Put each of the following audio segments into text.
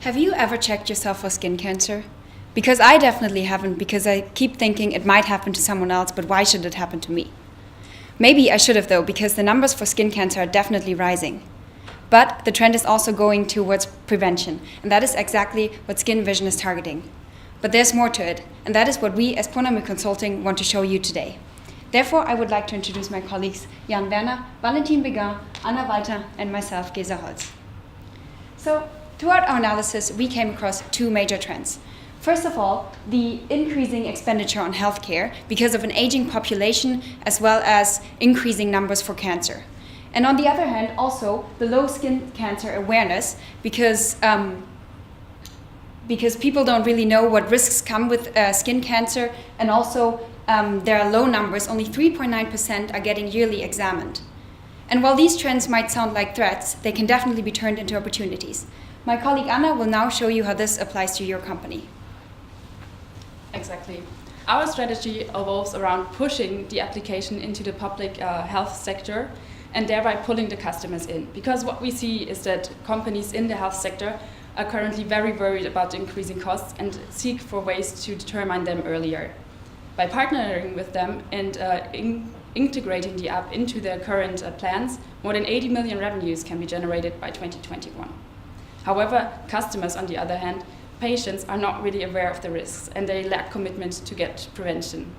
Have you ever checked yourself for skin cancer? Because I definitely haven't, because I keep thinking it might happen to someone else, but why should it happen to me? Maybe I should have though, because the numbers for skin cancer are definitely rising. But the trend is also going towards prevention, and that is exactly what Skin Vision is targeting. But there's more to it, and that is what we as Ponami Consulting want to show you today. Therefore, I would like to introduce my colleagues Jan Werner, Valentin Beguin, Anna Walter, and myself, Gesa Holz. So, throughout our analysis, we came across two major trends. First of all, the increasing expenditure on healthcare because of an aging population as well as increasing numbers for cancer. And on the other hand, also the low skin cancer awareness because people don't really know what risks come with skin cancer, and also there are low numbers, only 3.9% are getting yearly examined. And while these trends might sound like threats, they can definitely be turned into opportunities. My colleague Anna will now show you how this applies to your company. Exactly. Our strategy evolves around pushing the application into the public health sector and thereby pulling the customers in. Because what we see is that companies in the health sector are currently very worried about the increasing costs and seek for ways to determine them earlier. By partnering with them and integrating the app into their current plans, more than 80 million revenues can be generated by 2021. However, customers, on the other hand, patients are not really aware of the risks and they lack commitment to get prevention.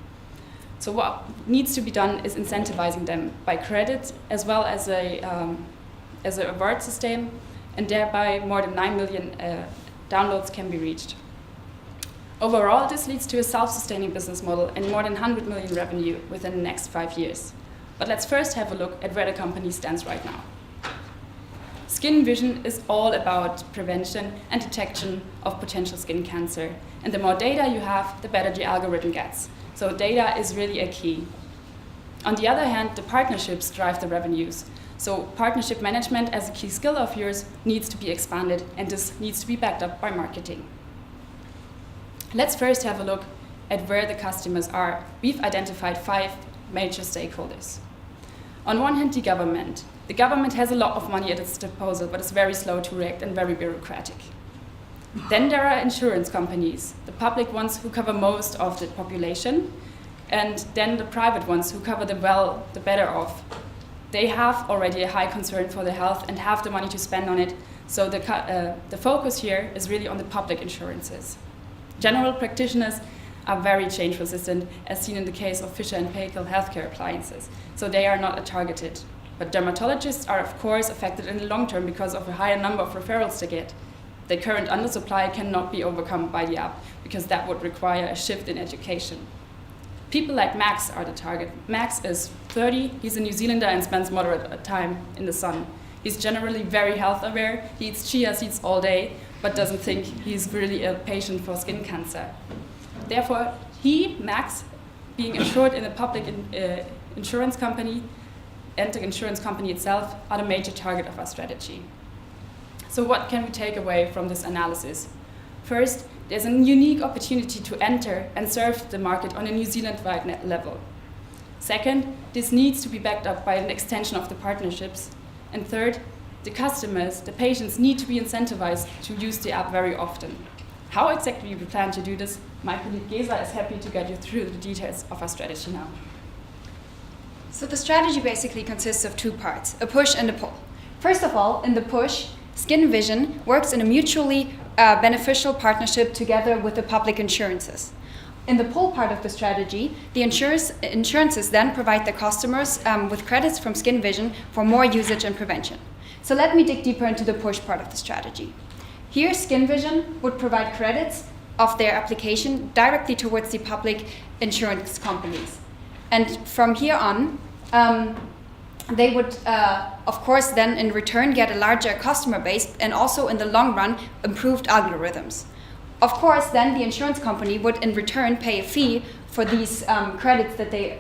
So what needs to be done is incentivizing them by credit as well as a reward system, and thereby more than 9 million downloads can be reached. Overall, this leads to a self-sustaining business model and more than 100 million revenue within the next 5 years. But let's first have a look at where the company stands right now. Skin Vision is all about prevention and detection of potential skin cancer. And the more data you have, the better the algorithm gets. So data is really a key. On the other hand, the partnerships drive the revenues. So partnership management as a key skill of yours needs to be expanded, and this needs to be backed up by marketing. Let's first have a look at where the customers are. We've identified 5 major stakeholders. On one hand, the government. The government has a lot of money at its disposal, but it's very slow to react and very bureaucratic. Then there are insurance companies, the public ones who cover most of the population, and then the private ones who cover the better off. They have already a high concern for their health and have the money to spend on it, so the focus here is really on the public insurances. General practitioners are very change resistant, as seen in the case of Fisher & Paykel healthcare appliances, so they are not targeted. But dermatologists are of course affected in the long term because of a higher number of referrals they get. The current undersupply cannot be overcome by the app because that would require a shift in education. People like Max are the target. Max is 30, he's a New Zealander and spends moderate time in the sun. He's generally very health aware, he eats chia seeds all day, but doesn't think he's really a patient for skin cancer. Therefore, Max, being insured in a public insurance company, and the insurance company itself are the major target of our strategy. So what can we take away from this analysis? First, there's a unique opportunity to enter and serve the market on a New Zealand-wide level. Second, this needs to be backed up by an extension of the partnerships. And third, the customers, the patients need to be incentivized to use the app very often. How exactly we plan to do this, my colleague Gesa is happy to guide you through the details of our strategy now. So the strategy basically consists of 2 parts, a push and a pull. First of all, in the push, Skin Vision works in a mutually beneficial partnership together with the public insurances. In the pull part of the strategy, the insurances then provide the customers with credits from Skin Vision for more usage and prevention. So let me dig deeper into the push part of the strategy. Here, Skin Vision would provide credits of their application directly towards the public insurance companies. And from here on, they would, of course, then in return get a larger customer base and also in the long run, improved algorithms. Of course, then the insurance company would in return pay a fee for these credits that they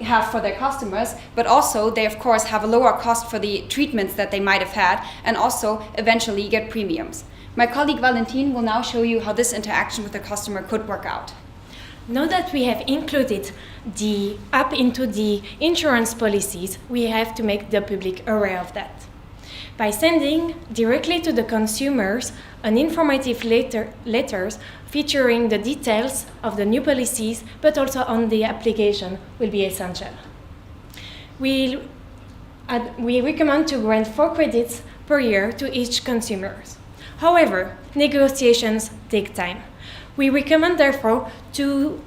have for their customers, but also they of course have a lower cost for the treatments that they might have had and also eventually get premiums. My colleague Valentin will now show you how this interaction with the customer could work out. Now that we have included the app into the insurance policies, we have to make the public aware of that. by sending directly to the consumers an informative letters featuring the details of the new policies, but also on the application will be essential. We recommend to grant 4 credits per year to each consumer. However, negotiations take time. We recommend, therefore, to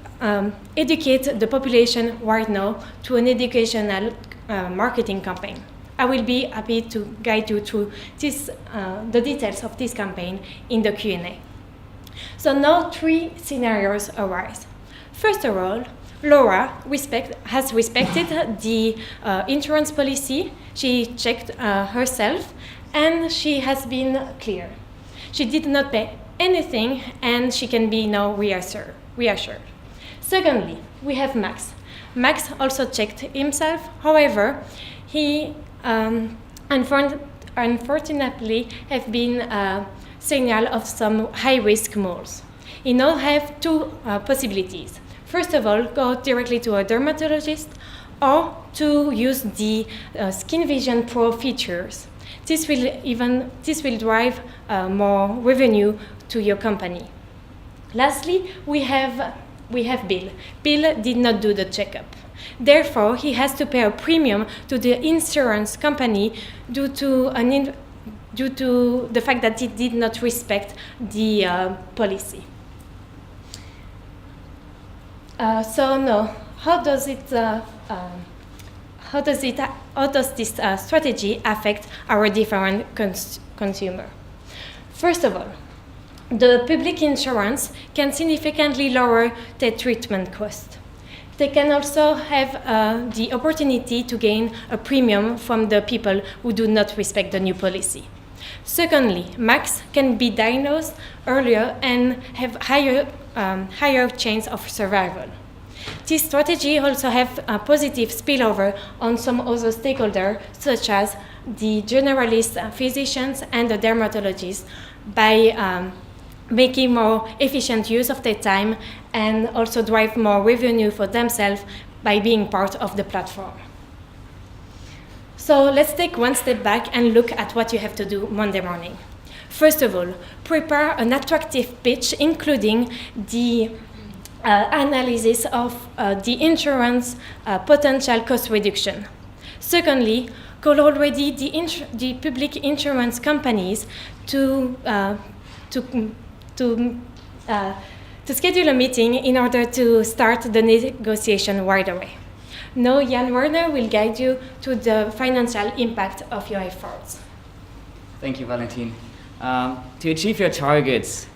educate the population right now to an educational marketing campaign. I will be happy to guide you through this, the details of this campaign in the Q&A. So now 3 scenarios arise. First of all, Laura has respected the insurance policy. She checked herself, and she has been clear. She did not pay anything, and she can be now reassured. Secondly, we have Max. Max also checked himself. However, he unfortunately have been a signal of some high-risk moles. He now have 2 possibilities. First of all, go directly to a dermatologist, or to use the Skin Vision Pro features. This will drive more revenue to your company. Lastly, we have Bill. Bill did not do the checkup. Therefore, he has to pay a premium to the insurance company due to the fact that he did not respect the policy. So now, how does this strategy affect our different consumer? First of all, the public insurance can significantly lower their treatment cost. They can also have the opportunity to gain a premium from the people who do not respect the new policy. Secondly, Max can be diagnosed earlier and have higher chance of survival. This strategy also have a positive spillover on some other stakeholders, such as the generalist physicians and the dermatologists, by making more efficient use of their time and also drive more revenue for themselves by being part of the platform. So let's take one step back and look at what you have to do Monday morning. First of all, prepare an attractive pitch, including the analysis of the insurance potential cost reduction. Secondly, call already the public insurance companies to schedule a meeting in order to start the negotiation right away. Now, Jan Werner will guide you to the financial impact of your efforts. Thank you, Valentine. To achieve your targets,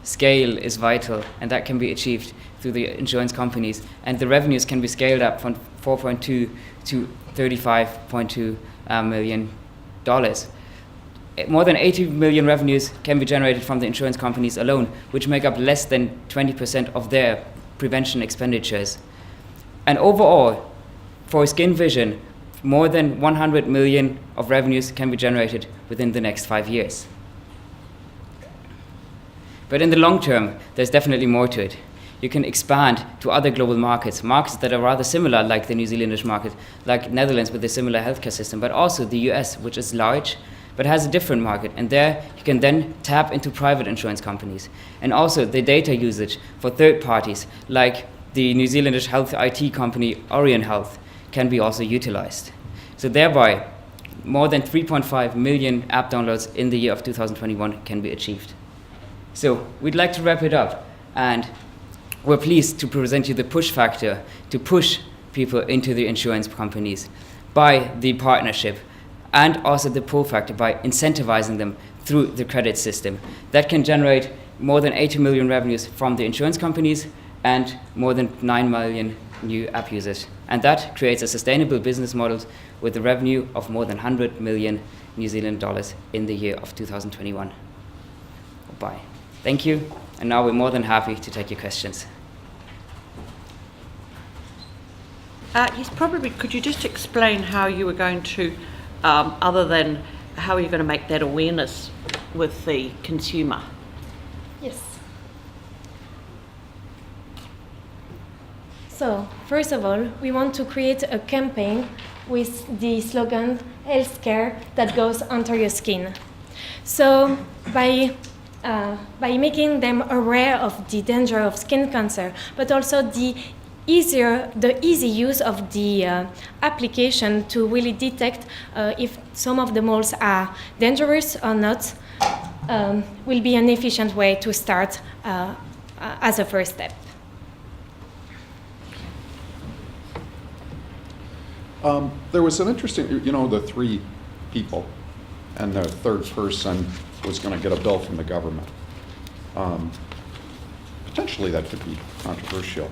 scale is vital, and that can be achieved through the insurance companies. And the revenues can be scaled up from 4.2 to $35.2 million. More than 80 million revenues can be generated from the insurance companies alone, which make up less than 20% of their prevention expenditures. And overall, for Skin Vision, more than 100 million of revenues can be generated within the next 5 years. But in the long term, there's definitely more to it. You can expand to other global markets that are rather similar, like the New Zealandish market, like Netherlands with a similar healthcare system, but also the US, which is large, but has a different market. And there you can then tap into private insurance companies. And also the data usage for third parties, like the New Zealandish health IT company Orion Health, can be also utilized. So thereby, more than 3.5 million app downloads in the year of 2021 can be achieved. So we'd like to wrap it up, and we're pleased to present you the push factor to push people into the insurance companies by the partnership, and also the pull factor by incentivizing them through the credit system. That can generate more than 80 million revenues from the insurance companies and more than 9 million new app users. And that creates a sustainable business model with a revenue of more than 100 million New Zealand dollars in the year of 2021. Bye. Thank you. And now we're more than happy to take your questions. Yes, probably. Could you just explain how you were going to, other than how are you going to make that awareness with the consumer? Yes. So, first of all, we want to create a campaign with the slogan, health care that goes under your skin. So by making them aware of the danger of skin cancer, but also the easy use of the application to really detect if some of the moles are dangerous or not, will be an efficient way to start as a first step. There was an interesting, the 3 people, and the third person was going to get a bill from the government. Potentially that could be controversial.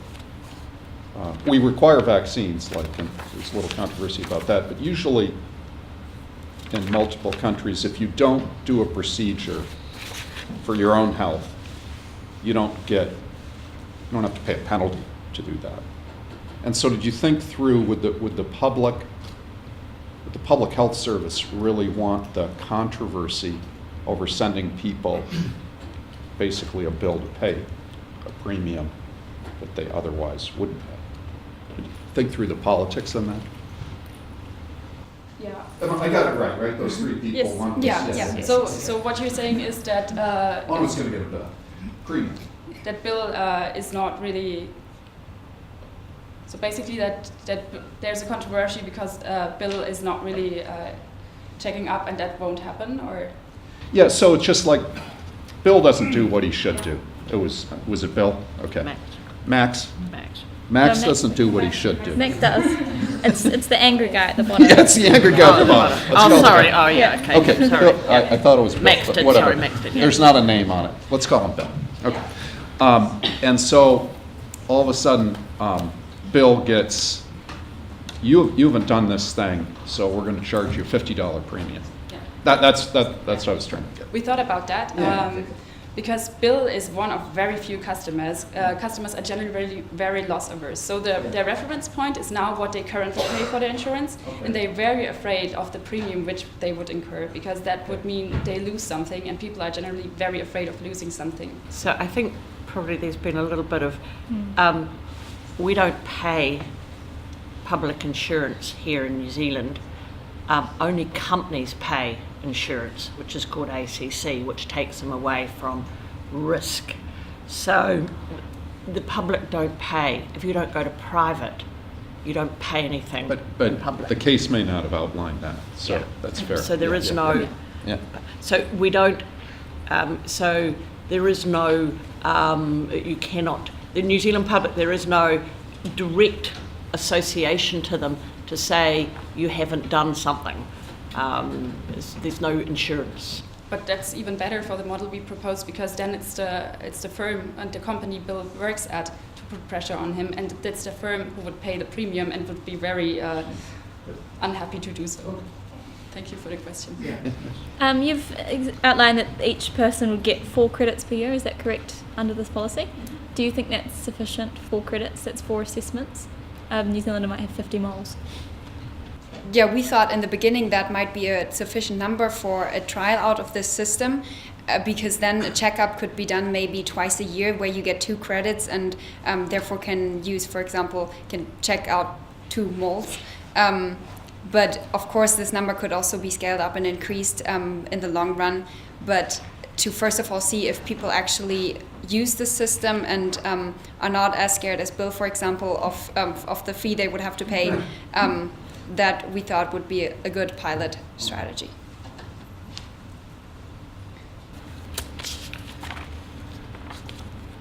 We require vaccines, and there's a little controversy about that, but usually in multiple countries, if you don't do a procedure for your own health, you don't have to pay a penalty to do that. And so did you think through, would the public health service really want the controversy over sending people basically a bill to pay a premium that they otherwise wouldn't pay? Did you think through the politics on that? Yeah. I got it right? Those 3 people. Yes. One was, Yeah. So what you're saying is that one was going to get a bill. Premium. that bill is not really. So basically, that there's a controversy because Bill is not really checking up, and that won't happen, or. Yeah. So it's just like Bill doesn't do what he should do. Was it Bill? Okay. Max. Max doesn't do what he should do. Max does. It's the angry guy at the bottom. Yeah, it's the angry guy at the bottom. Oh, sorry. Oh, yeah. Okay. Okay. Sorry. No, I thought it was Bill, Max but did, whatever. sorry, Max did, yeah. There's not a name on it. Let's call him Bill. Okay. And so all of a sudden, Bill gets, you haven't done this thing, so we're going to charge you a $50 premium. Yeah. That's what I was trying to get. We thought about that because Bill is one of very few customers. Customers are generally very loss averse. So their reference point is now what they currently pay for their insurance, and they're very afraid of the premium which they would incur, because that would mean they lose something, and people are generally very afraid of losing something. So I think probably there's been a little bit of, we don't pay public insurance here in New Zealand. Only companies pay insurance, which is called ACC, which takes them away from risk. So the public don't pay. If you don't go to private, you don't pay anything in But public. the case may not have outlined that, so Yeah. that's fair. So there is Yeah. no. Yeah. So we don't. So there is no. You cannot. The New Zealand public. There is no direct association to them to say you haven't done something. There's no insurance. But that's even better for the model we propose, because then it's the firm and the company Bill works at to put pressure on him, and that's the firm who would pay the premium and would be very unhappy to do so. Thank you for the question. You've outlined that each person would get 4 credits per year. Is that correct under this policy? Do you think that's sufficient? 4 credits, that's 4 assessments. New Zealander might have 50 moles. Yeah, we thought in the beginning that might be a sufficient number for a trial out of this system, because then a checkup could be done maybe twice a year, where you get 2 credits and therefore can use, for example, can check out 2 moles. But of course, this number could also be scaled up and increased in the long run. But to first of all see if people actually use the system and are not as scared as Bill, for example, of the fee they would have to pay. That we thought would be a good pilot strategy.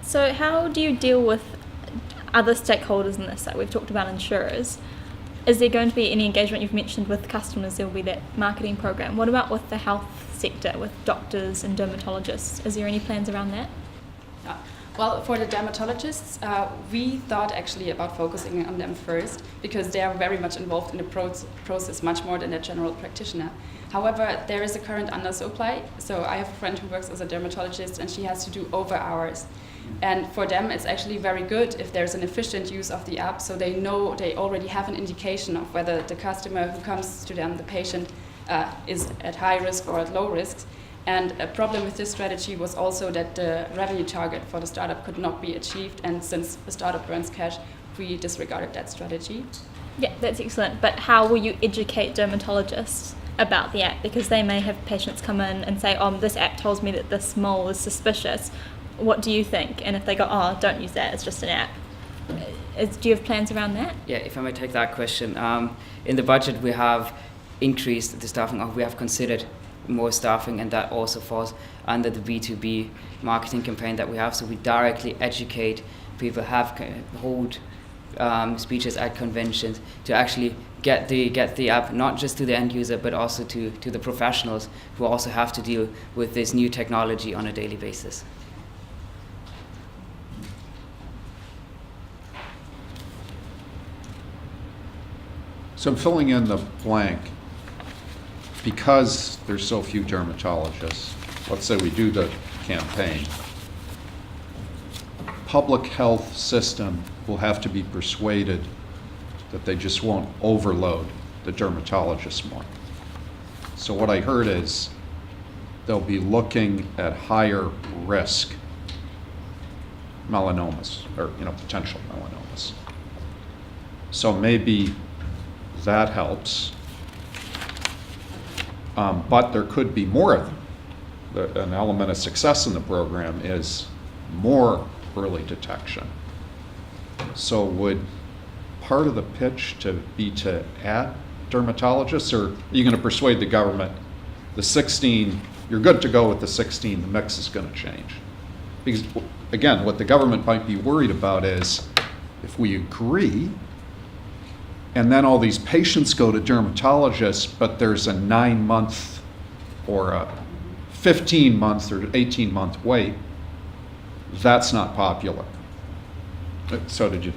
So how do you deal with other stakeholders in this? Like we've talked about insurers. Is there going to be any engagement? You've mentioned with customers, there will be that marketing program. What about with the health sector, with doctors and dermatologists? Is there any plans around that? Well, for the dermatologists, we thought actually about focusing on them first, because they are very much involved in the process, much more than a general practitioner. However, there is a current undersupply. So I have a friend who works as a dermatologist, and she has to do over hours. And for them, it's actually very good if there's an efficient use of the app, so they know they already have an indication of whether the customer who comes to them, the patient, is at high risk or at low risk. And a problem with this strategy was also that the revenue target for the startup could not be achieved, and since the startup burns cash, we disregarded that strategy. Yeah, that's excellent. But how will you educate dermatologists about the app? Because they may have patients come in and say, oh, this app tells me that this mole is suspicious. What do you think? And if they go, oh, don't use that, it's just an app. Do you have plans around that? Yeah, if I may take that question. In the budget, we have increased the staffing, or we have considered more staffing, and that also falls under the B2B marketing campaign that we have. So we directly educate people, hold speeches at conventions to actually get the app not just to the end user, but also to the professionals who also have to deal with this new technology on a daily basis. So I'm filling in the blank. Because there's so few dermatologists, let's say we do the campaign, public health system will have to be persuaded that they just won't overload the dermatologists more. So what I heard is they'll be looking at higher risk melanomas, or potential melanomas. So maybe that helps. But there could be more of them. An element of success in the program is more early detection. So would part of the pitch to be to add dermatologists, or are you going to persuade the government the 16, you're good to go with the 16, the mix is going to change? Because again, what the government might be worried about is if we agree, and then all these patients go to dermatologists, but there's a 9-month or a 15-month or 18-month wait, that's not popular. So did you?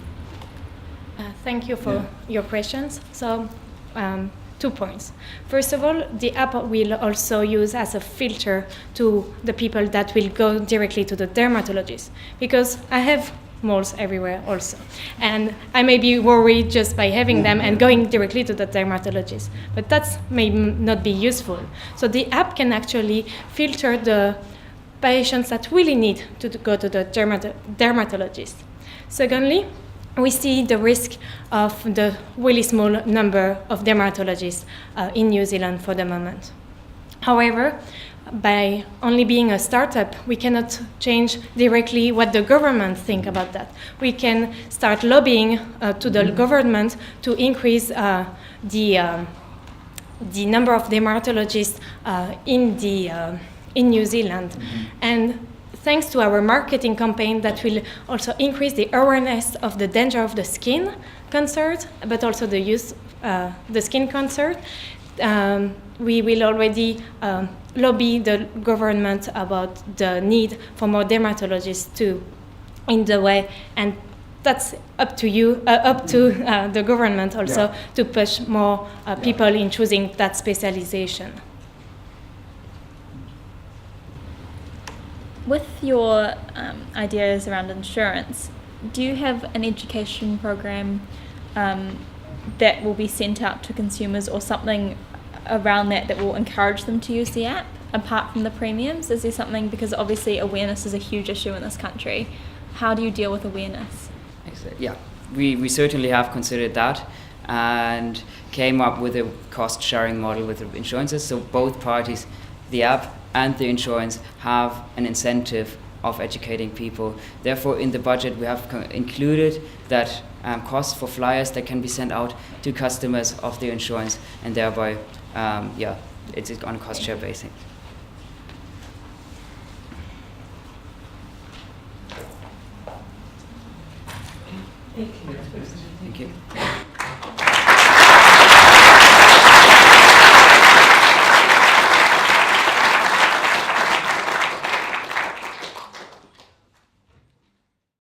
Thank you for your questions. So, 2 points. First of all, the app will also use as a filter to the people that will go directly to the dermatologist, because I have moles everywhere also, and I may be worried just by having them and going directly to the dermatologist, but that's may not be useful. So the app can actually filter the patients that really need to go to the dermatologist. Secondly, we see the risk of the really small number of dermatologists in New Zealand for the moment. However, by only being a startup, we cannot change directly what the government think about that. We can start lobbying to the government to increase the number of dermatologists in New Zealand. And thanks to our marketing campaign that will also increase the awareness of the danger of the skin cancer, but also the skin cancer, we will already lobby the government about the need for more dermatologists in the way, and that's up to the government also to push more people in choosing that specialization. With your ideas around insurance, do you have an education program that will be sent out to consumers, or something around that will encourage them to use the app apart from the premiums? Is there something, because obviously awareness is a huge issue in this country, how do you deal with awareness? Yeah, we certainly have considered that and came up with a cost sharing model with the insurances, so both parties, the app and the insurance, have an incentive of educating people. Therefore, in the budget, we have included that costs for flyers that can be sent out to customers of the insurance, and thereby, it's on a cost share basis. Thank you.